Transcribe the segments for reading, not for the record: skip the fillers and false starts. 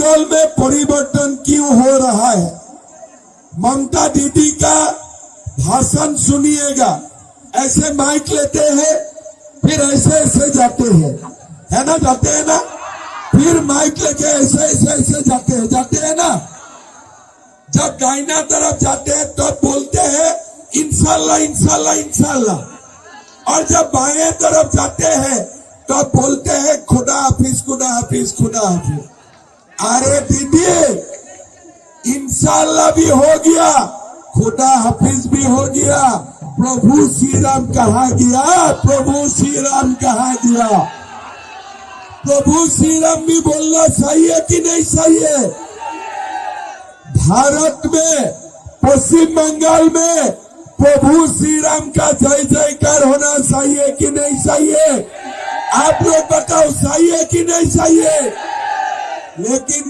माहौल में परिवर्तन क्यों हो रहा है? ममता दीदी का भाषण सुनिएगा, ऐसे माइक लेते हैं, फिर ऐसे ऐसे जाते हैं, है ना, जाते हैं ना, फिर माइक लेके ऐसे ऐसे ऐसे जाते हैं ना। जब दाहिना तरफ जाते हैं तब तो बोलते हैं इंशाल्लाह इंशाल्लाह इंशाल्लाह, और जब बाएं तरफ जाते हैं तब तो बोलते हैं खुदा हाफिज खुदा हाफिज खुदा हाफिज। अरे दीदी, इंशाल्लाह भी हो गया, खुदा हाफिज भी हो गया, प्रभु श्री राम कहा गया, प्रभु श्री राम कहा गया। प्रभु श्री राम भी बोलना सही है कि नहीं सही है? भारत में, पश्चिम बंगाल में प्रभु श्री राम का जय जयकार होना सही है कि नहीं सही है? आप लोग बताओ, सही है कि नहीं सही है? लेकिन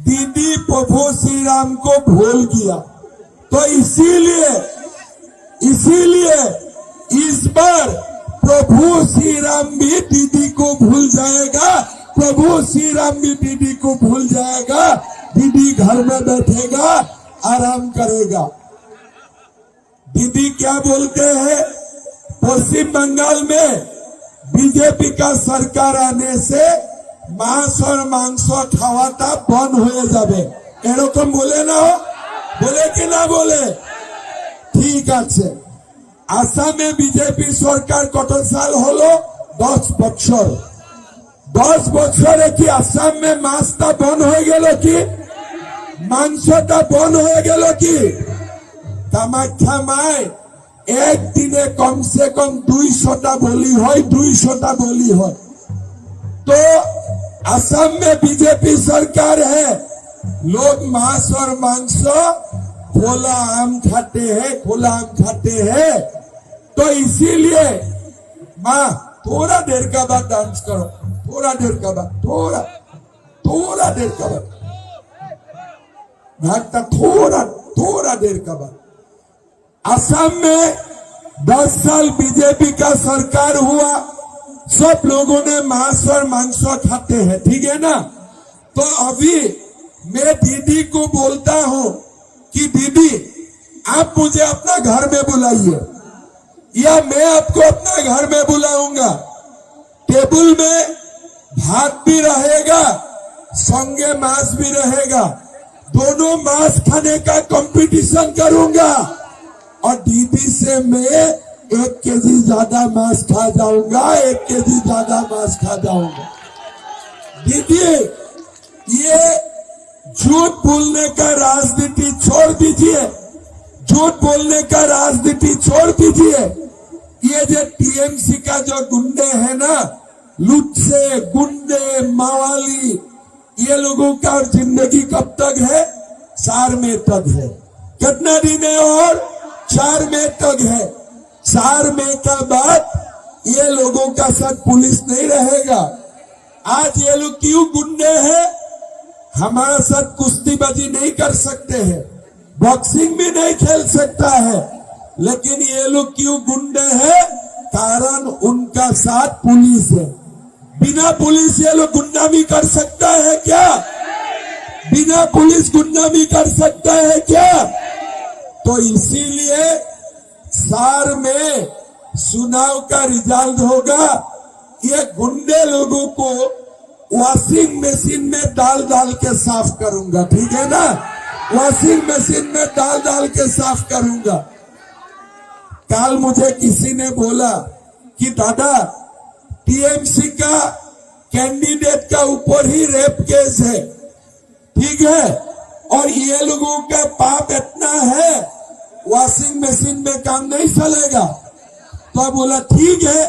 दीदी प्रभु श्री राम को भूल गया, तो इसीलिए इस बार प्रभु श्री राम भी दीदी को भूल जाएगा, प्रभु श्री राम भी दीदी को भूल जाएगा। दीदी घर में बैठेगा, आराम करेगा। दीदी क्या बोलते हैं? पश्चिम बंगाल में बीजेपी का सरकार आने से मांस और मांस खावाता बंद हो जाबे, एरकम बोले ना, बोले कि ना बोले? ठीक আছে। আসামে বিজেপি সরকার কত সাল হলো? 10 বছর। 10 বছরে কি আসামে মাছটা বন্ধ হয়ে গেল কি? মাংসটা বন্ধ হয়ে গেল কি? কামাখ্যা মায় একদিনে কমসে কম 200টা বলি হয়, 200টা বলি হয়। तो असम में बीजेपी सरकार है, लोग मांस और मांस खोला आम खाते हैं, खोला आम खाते हैं। तो इसीलिए माँ थोड़ा देर का बाद डांस करो, थोड़ा देर का बाद, थोड़ा देर का बाद भागता, थोड़ा देर का बाद। असम में 10 साल बीजेपी का सरकार हुआ, सब लोगों ने मांस और मांस खाते हैं, ठीक है ना? तो अभी मैं दीदी को बोलता हूँ कि दीदी आप मुझे अपना घर में बुलाइए, या मैं आपको अपना घर में बुलाऊंगा। टेबल में भात भी रहेगा, संगे मांस भी रहेगा, दोनों मांस खाने का कंपटीशन करूंगा, और दीदी से मैं 1 केजी ज्यादा मांस खा जाऊंगा, 1 केजी ज्यादा मांस खा जाऊंगा। दीदी, ये झूठ बोलने का राजनीति छोड़ दीजिए, झूठ बोलने का राजनीति छोड़ दीजिए। ये जो टीएमसी का जो गुंडे है ना, लुच्चे गुंडे मावाली, ये लोगों का जिंदगी कब तक है? 4 मई तक है। कितना दिन है? और 4 मई तक है। 4 मई का बाद ये लोगों का साथ पुलिस नहीं रहेगा। आज ये लोग क्यों गुंडे हैं? हमारा साथ कुश्तीबाजी नहीं कर सकते हैं, बॉक्सिंग भी नहीं खेल सकता है, लेकिन ये लोग क्यों गुंडे हैं? कारण उनका साथ पुलिस है। बिना पुलिस ये लोग गुंडामी कर सकता है क्या? बिना पुलिस गुंडामी कर सकता है क्या? तो इसीलिए 4 में चुनाव का रिजल्ट होगा। ये गुंडे लोगों को वॉशिंग मशीन में डाल के साफ करूंगा, ठीक है ना? वॉशिंग मशीन में डाल के साफ करूंगा। कल मुझे किसी ने बोला कि दादा, टीएमसी का कैंडिडेट का ऊपर ही रेप केस है, ठीक है, और ये लोगों का पाप इतना है, वॉशिंग मशीन में काम नहीं चलेगा। तो बोला ठीक है,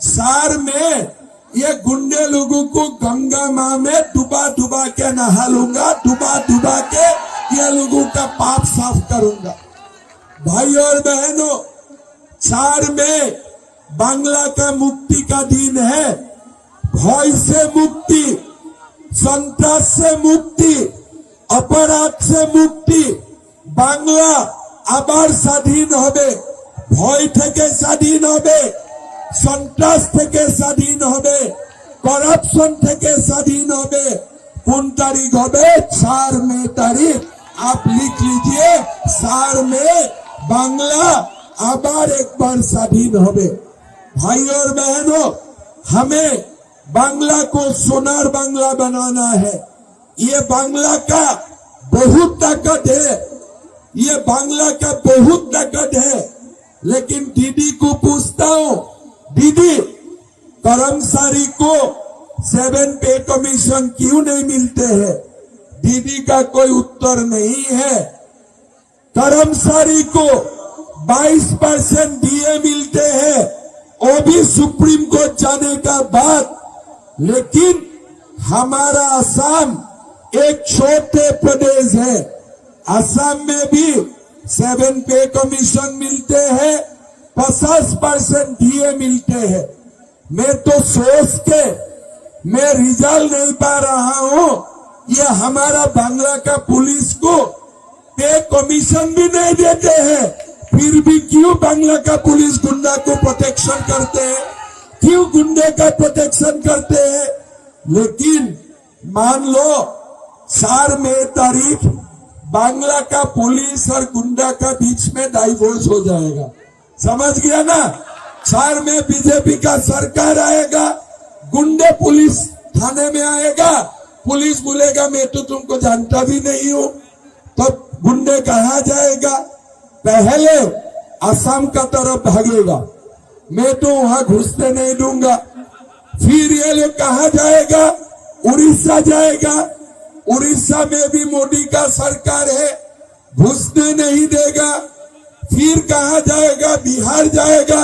4 में ये गुंडे लोगों को गंगा माँ में डुबा के नहा लूंगा, डुबा के ये लोगों का पाप साफ करूंगा। भाई और बहनों, 4 में बांग्ला का मुक्ति का दिन है। भय से मुक्ति, संतरास से मुक्ति, अपराध से मुक्ति। बांग्ला আবার স্বাধীন হবে, ভয় থেকে স্বাধীন হবে, সন্ত্রাস থেকে স্বাধীন হবে, করাপশন থেকে স্বাধীন হবে, কোন তারিখ হবে? 4 মে তারিখ। आप लिख लीजिए, 4 में बांग्ला आबार एक बार स्वाधीन होवे। भाई और बहनों, हमें बांग्ला को सोनार बांग्ला बनाना है। ये बांग्ला का बहुत ताकत है, ये बांग्ला का बहुत ताकत है। लेकिन दीदी को पूछता हूँ, दीदी कर्मचारी को 7 पे कमीशन क्यों नहीं मिलते हैं? दीदी का कोई उत्तर नहीं है। कर्मचारी को 22% डीए मिलते हैं, वो भी सुप्रीम कोर्ट जाने का बाद। लेकिन हमारा असम एक छोटे प्रदेश है, असम में भी 7 पे कमीशन मिलते हैं, 50% डीए मिलते हैं। मैं तो सोच के मैं रिजल्ट नहीं पा रहा हूँ, ये हमारा बांग्ला का पुलिस को पे कमीशन भी नहीं देते हैं, फिर भी क्यों बांग्ला का पुलिस गुंडा को प्रोटेक्शन करते हैं? क्यों गुंडे का प्रोटेक्शन करते हैं? लेकिन मान लो 4 मई तारीख बांग्ला का पुलिस और गुंडा का बीच में डाइवोर्स हो जाएगा। समझ गया ना? 4 में बीजेपी का सरकार आएगा, गुंडे पुलिस थाने में आएगा, पुलिस बोलेगा मैं तो तुमको जानता भी नहीं हूं, तो गुंडे कहा जाएगा? पहले असम का तरफ भागेगा, मैं तो वहां घुसने नहीं दूंगा। फिर ये लोग कहा जाएगा? उड़ीसा जाएगा, उड़ीसा में भी मोदी का सरकार है, घुसने नहीं देगा। फिर कहा जाएगा? बिहार जाएगा,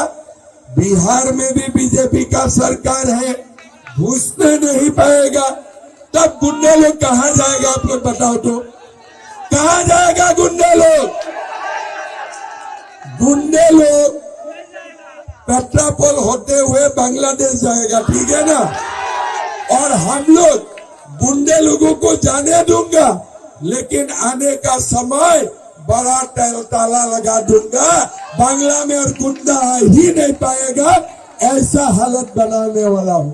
बिहार में भी बीजेपी का सरकार है, घुसने नहीं पाएगा। तब गुंडे लोग कहाँ जाएगा? आप लोग बताओ तो, कहाँ जाएगा गुंडे लोग? गुंडे लोग पेट्रापोल होते हुए बांग्लादेश जाएगा, ठीक है ना? और हम लोग गुंडे लोगों को जाने दूंगा, लेकिन आने का समय बड़ा ताला लगा दूंगा, बांग्ला में और गुंडा आ ही नहीं पाएगा, ऐसा हालत बनाने वाला हूं।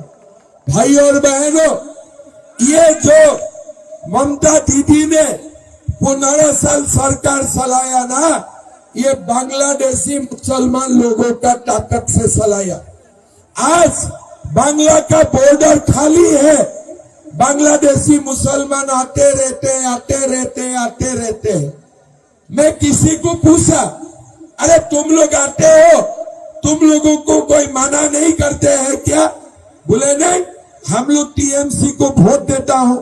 भाई और बहनों, ये जो ममता दीदी ने 15 साल सरकार चलाया ना, ये बांग्लादेशी मुसलमान लोगों का ताकत से चलाया। आज बांग्ला का बॉर्डर खाली है, बांग्लादेशी मुसलमान आते रहते हैं। मैं किसी को पूछा, अरे तुम लोग आते हो, तुम लोगों को कोई मना नहीं करते हैं क्या? बोले नहीं, हम लोग टीएमसी को वोट देता हूं।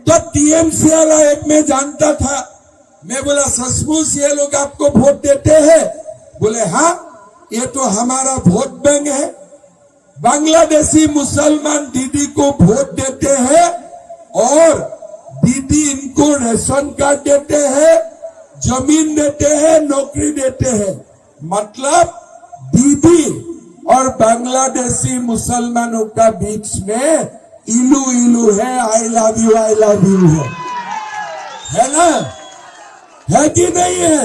तो टीएमसी वाला एक मैं जानता था, मैं बोला सचमुच ये लोग आपको वोट देते हैं? बोले हाँ, ये तो हमारा वोट बैंक है। बांग्लादेशी मुसलमान दीदी को वोट देते हैं और दीदी इनको राशन कार्ड देते हैं, जमीन देते हैं, नौकरी देते हैं। मतलब दीदी और बांग्लादेशी मुसलमानों का बीच में इलू है, आई लव यू है ना? है कि नहीं है?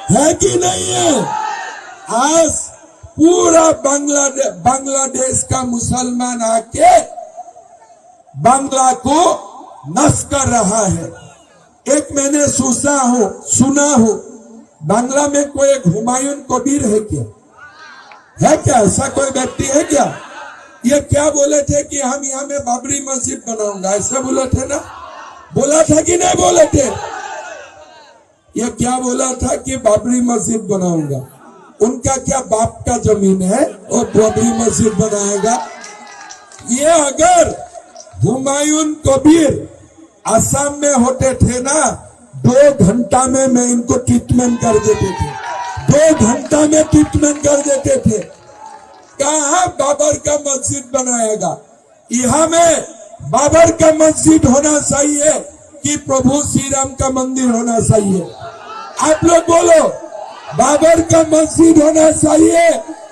है कि नहीं है? आज पूरा बांग्लादेश का मुसलमान आके बांग्ला को नष्ट कर रहा है। एक मैंने सुना हो, बांग्ला में कोई हुमायूं कबीर है क्या? है क्या? ऐसा कोई व्यक्ति है क्या? ये क्या बोले थे कि हम यहाँ में बाबरी मस्जिद बनाऊंगा, ऐसा बोला थे ना? बोला था कि नहीं बोले थे? ये क्या बोला था कि बाबरी मस्जिद बनाऊंगा? उनका क्या बाप का जमीन है और बाबरी मस्जिद बनाएगा? ये अगर हुमायूं कबीर असम में होते थे ना, 2 घंटा में मैं इनको ट्रीटमेंट कर देते थे, 2 घंटा में ट्रीटमेंट कर देते थे। कहाँ बाबर का मस्जिद बनाएगा? यहाँ में बाबर का मस्जिद होना चाहिए कि प्रभु श्री राम का मंदिर होना चाहिए? आप लोग बोलो, बाबर का मस्जिद होना चाहिए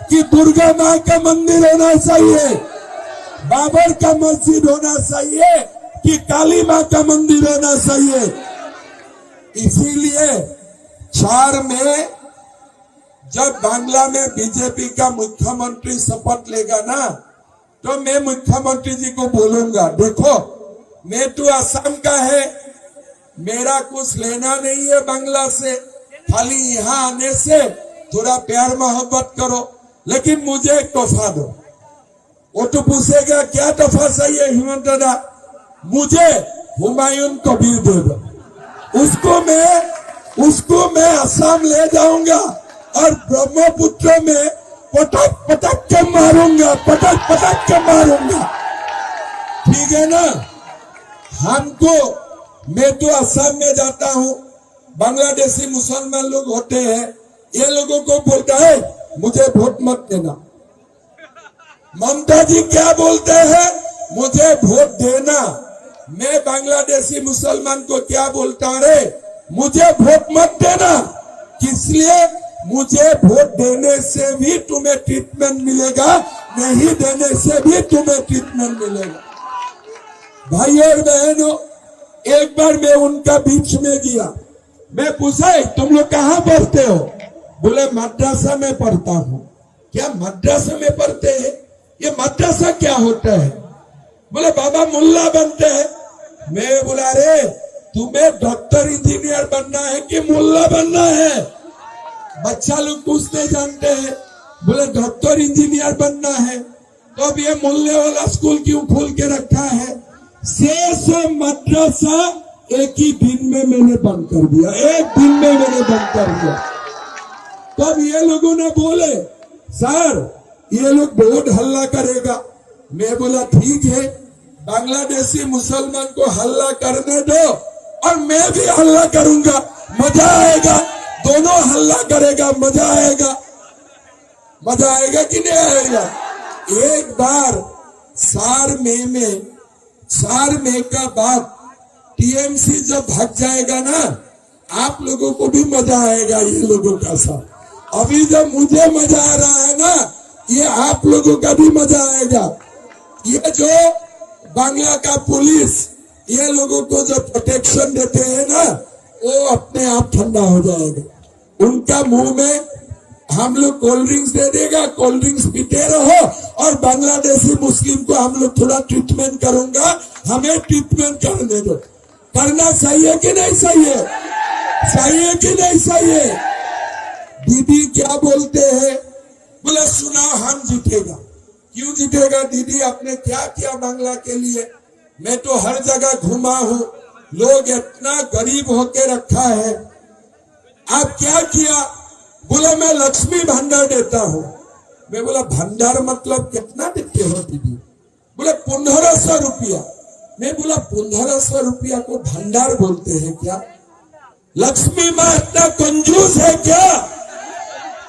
कि दुर्गा माँ का मंदिर होना चाहिए? बाबर का मस्जिद होना चाहिए कि काली माँ का मंदिर होना चाहिए? इसीलिए 4 में जब बांग्ला में बीजेपी का मुख्यमंत्री शपथ लेगा ना, तो मैं मुख्यमंत्री जी को बोलूंगा, देखो मैं तो असम का है, मेरा कुछ लेना नहीं है बांग्ला से, खाली यहाँ आने से थोड़ा प्यार मोहब्बत करो, लेकिन मुझे एक तोहफा दो। वो तो पूछेगा क्या तोहफा चाहिए हेमंत दादा, मुझे हुमायूं कबीर दे दो, उसको मैं असम ले जाऊंगा और ब्रह्मपुत्र में पटक पटक के मारूंगा, पटक पटक के मारूंगा, ठीक है ना। हमको, मैं तो असम में जाता हूँ, बांग्लादेशी मुसलमान लोग होते हैं, ये लोगों को बोलता है मुझे वोट मत देना। ममता जी क्या बोलते हैं, मुझे वोट देना। मैं बांग्लादेशी मुसलमान को क्या बोलता रे, मुझे वोट मत देना, इसलिए मुझे वोट देने से भी तुम्हें ट्रीटमेंट मिलेगा, नहीं देने से भी तुम्हें ट्रीटमेंट मिलेगा। भाई और बहनों, एक बार मैं उनका बीच में गया, मैं पूछा तुम लोग कहाँ पढ़ते हो, बोले मद्रासा में पढ़ता हूँ। क्या मद्रासा में पढ़ते हैं, ये मद्रासा क्या होता है, बोले बाबा मुल्ला बनते हैं। मैं बोला रे तुम्हें डॉक्टर इंजीनियर बनना है कि मुल्ला बनना है, बच्चा लोग कुछ नहीं जानते हैं, बोले डॉक्टर इंजीनियर बनना है, तो अब ये मुल्ले वाला स्कूल क्यों खोल के रखा है। शेष मद्रासा एक ही दिन में मैंने बंद कर दिया, एक दिन में मैंने बंद कर दिया। तब ये लोगों ने बोले सर ये लोग बहुत हल्ला करेगा। मैं बोला ठीक है, बांग्लादेशी मुसलमान को हल्ला करने दो और मैं भी हल्ला करूंगा, मजा आएगा, दोनों हल्ला करेगा, मजा आएगा, मजा आएगा कि नहीं आएगा। एक बार 4 मई का बाद टीएमसी जब भाग जाएगा ना, आप लोगों को भी मजा आएगा ये लोगों का साथ। अभी जब मुझे मजा आ रहा है ना, ये आप लोगों का भी मजा आएगा। ये जो बांग्ला का पुलिस ये लोगों को जो प्रोटेक्शन देते हैं ना, वो अपने आप ठंडा हो जाएगा। उनका मुंह में हम लोग कोल्ड ड्रिंक्स दे देगा, कोल्ड ड्रिंक्स पीते रहो, और बांग्लादेशी मुस्लिम को हम लोग थोड़ा ट्रीटमेंट करूंगा, हमें ट्रीटमेंट करने दो। करना चाहिए कि नहीं चाहिए, चाहिए कि नहीं चाहिए। दीदी क्या बोलते हैं, बोले चुनाव हम जीतेगा। क्यों जीतेगा दीदी, आपने क्या किया बांग्ला के लिए। मैं तो हर जगह घुमा हूँ, लोग इतना गरीब होके रखा है, आप क्या किया। बोला मैं लक्ष्मी भंडार देता हूँ। मैं बोला भंडार मतलब कितना देते हो दीदी, बोले 1500 रुपया। मैं बोला 1500 रुपया को भंडार बोलते हैं क्या, लक्ष्मी माँ इतना कंजूस है क्या।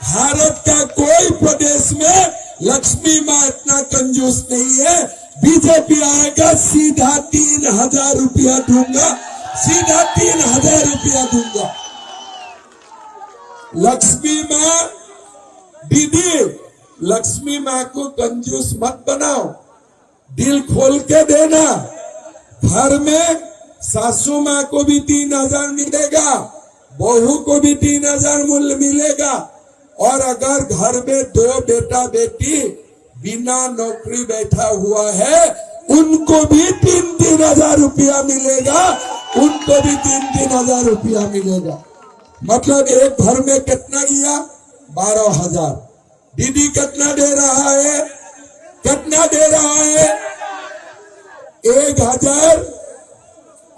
भारत का कोई प्रदेश में लक्ष्मी माँ इतना कंजूस नहीं है। बीजेपी आएगा सीधा 3000 रुपया दूंगा, सीधा 3000 रुपया दूंगा। लक्ष्मी माँ, दीदी लक्ष्मी माँ को कंजूस मत बनाओ, दिल खोल के देना। घर में सासू माँ को भी 3000 मिलेगा, बहू को भी 3000 मूल्य मिलेगा, और अगर घर में 2 बेटा बेटी बिना नौकरी बैठा हुआ है, उनको भी 3-3000 रुपया मिलेगा, उनको भी 3-3000 रुपया मिलेगा। मतलब एक घर में कितना गया, 12000। दीदी कितना दे रहा है, कितना दे रहा है, 1000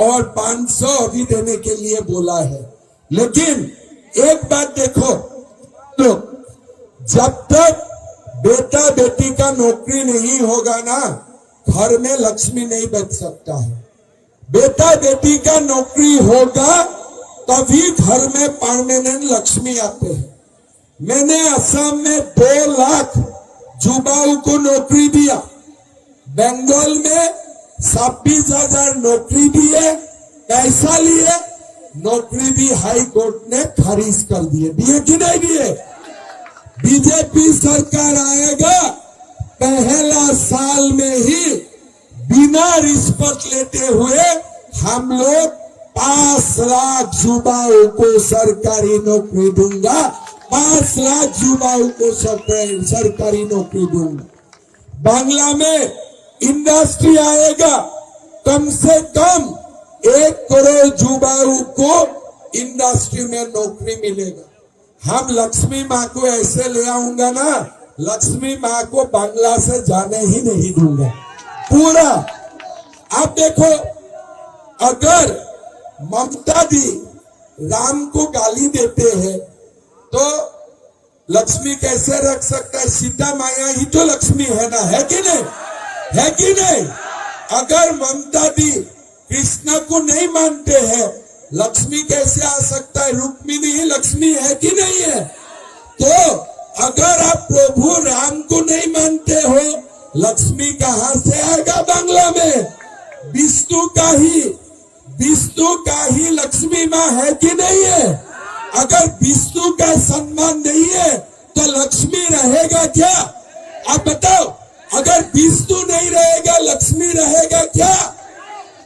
और 500 अभी देने के लिए बोला है। लेकिन एक बात देखो, तो जब तक बेटा बेटी का नौकरी नहीं होगा ना, घर में लक्ष्मी नहीं बच सकता है। बेटा बेटी का नौकरी होगा तभी घर में परमानेंट लक्ष्मी आते हैं। मैंने असम में 2 लाख युवाओं को नौकरी दिया, बंगाल में 26,000 नौकरी दिए, पैसा लिए, नौकरी भी हाई कोर्ट ने खारिज कर दिए कि नहीं दिए। बीजेपी सरकार आएगा, पहला साल में ही बिना रिश्वत लेते हुए हम लोग 5 लाख युवाओं को सरकारी नौकरी दूंगा, 5 लाख युवाओं को सरकारी नौकरी दूंगा। बांग्ला में इंडस्ट्री आएगा, कम से कम 1 करोड़ युवाओं को इंडस्ट्री में नौकरी मिलेगा। हम लक्ष्मी माँ को ऐसे ले आऊंगा ना, लक्ष्मी माँ को बांग्ला से जाने ही नहीं दूंगा पूरा। आप देखो, अगर ममता दी राम को गाली देते हैं तो लक्ष्मी कैसे रख सकता है? सीता माया ही तो लक्ष्मी है ना, है कि नहीं? है कि नहीं? अगर ममता दी कृष्ण को नहीं मानते हैं, लक्ष्मी कैसे आ सकता है? रुक्मिणी ही लक्ष्मी है कि नहीं है? तो अगर आप प्रभु राम को नहीं मानते हो, लक्ष्मी कहां से आएगा बांग्ला में? विष्णु का ही लक्ष्मी माँ है कि नहीं है? अगर विष्णु का सम्मान नहीं है तो लक्ष्मी रहेगा क्या? आप बताओ, अगर विष्णु नहीं रहेगा लक्ष्मी रहेगा क्या?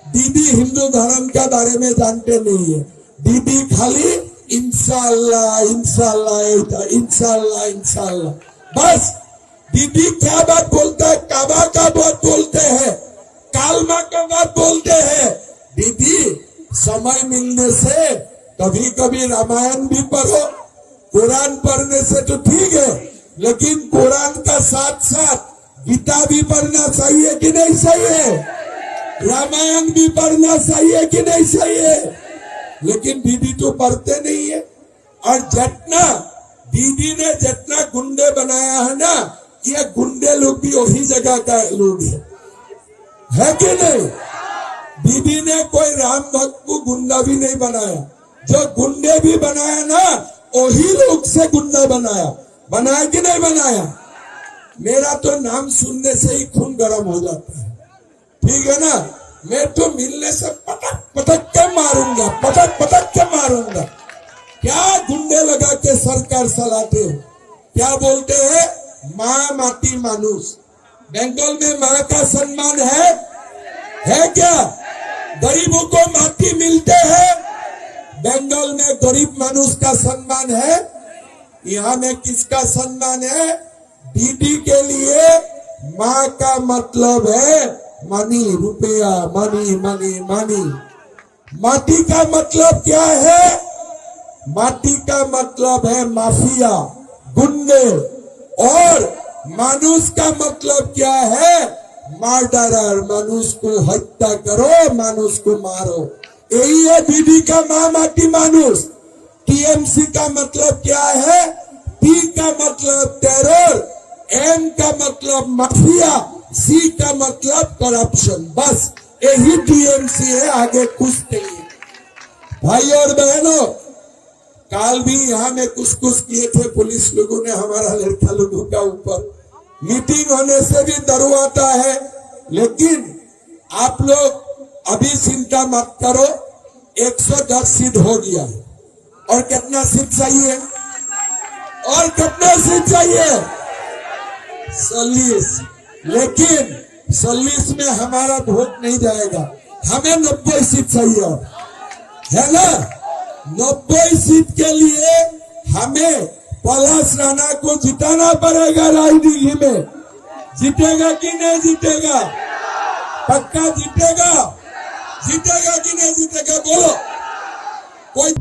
दीदी हिंदू धर्म के बारे में जानते नहीं है। दीदी खाली इंशाल्लाह इंशाल्लाह इंशाल्लाह इंशाल्लाह, बस। दीदी क्या बात बोलता है? काबा का बात बोलते हैं, कालमा का बात बोलते हैं। दीदी समय मिलने से कभी कभी रामायण भी पढ़ो, कुरान पढ़ने से तो ठीक है, लेकिन कुरान का साथ साथ गीता भी पढ़ना चाहिए कि नहीं चाहिए? रामायण भी पढ़ना चाहिए कि नहीं चाहिए? लेकिन दीदी तो पढ़ते नहीं है। और दीदी ने जितना गुंडे बनाया है ना, ये गुंडे लोग भी वही जगह का लोग है कि नहीं? दीदी ने कोई राम भक्त को गुंडा भी नहीं बनाया। जो गुंडे भी बनाया ना, वही लोग से गुंडा बनाया कि नहीं बनाया? मेरा तो नाम सुनने से ही खून गर्म हो जाता है, ठीक है ना? मैं तो मिलने से पटक पटक के मारूंगा। क्या गुंडे लगा के सरकार चलाते हो? क्या बोलते हैं? माँ माटी मानुष। बंगाल में माँ का सम्मान है क्या? गरीबों को माटी मिलते हैं। बंगाल में गरीब मानुष का सम्मान है। यहाँ में किसका सम्मान है? दीदी के लिए माँ का मतलब है मनी, रुपया, मनी। माटी का मतलब क्या है? माटी का मतलब है माफिया, गुंडे। और मानुष का मतलब क्या है? मर्डरर। मनुष्य को हत्या करो, मनुष्य को मारो। यही है दीदी का माँ माटी मानुष। टीएमसी का मतलब क्या है? टी का मतलब टेरर, एम का मतलब माफिया, सी का मतलब करप्शन। बस यही टीएमसी है, आगे कुछ नहीं। भाई और बहनों, काल भी यहाँ में कुछ किए थे पुलिस लोगों ने हमारा लड़का लोगों का ऊपर। मीटिंग होने से भी डर आता है, लेकिन आप लोग अभी चिंता मत करो। 110 सीट हो गया है। और कितना सीट चाहिए? और कितना सीट चाहिए? 40। लेकिन 40 में हमारा वोट नहीं जाएगा, हमें 90 सीट चाहिए, है ना? 90 सीट के लिए हमें पलाश राणा को जिताना पड़ेगा। रायडीही में जीतेगा कि नहीं जीतेगा? पक्का जीतेगा कि नहीं जीतेगा? बोलो कोई।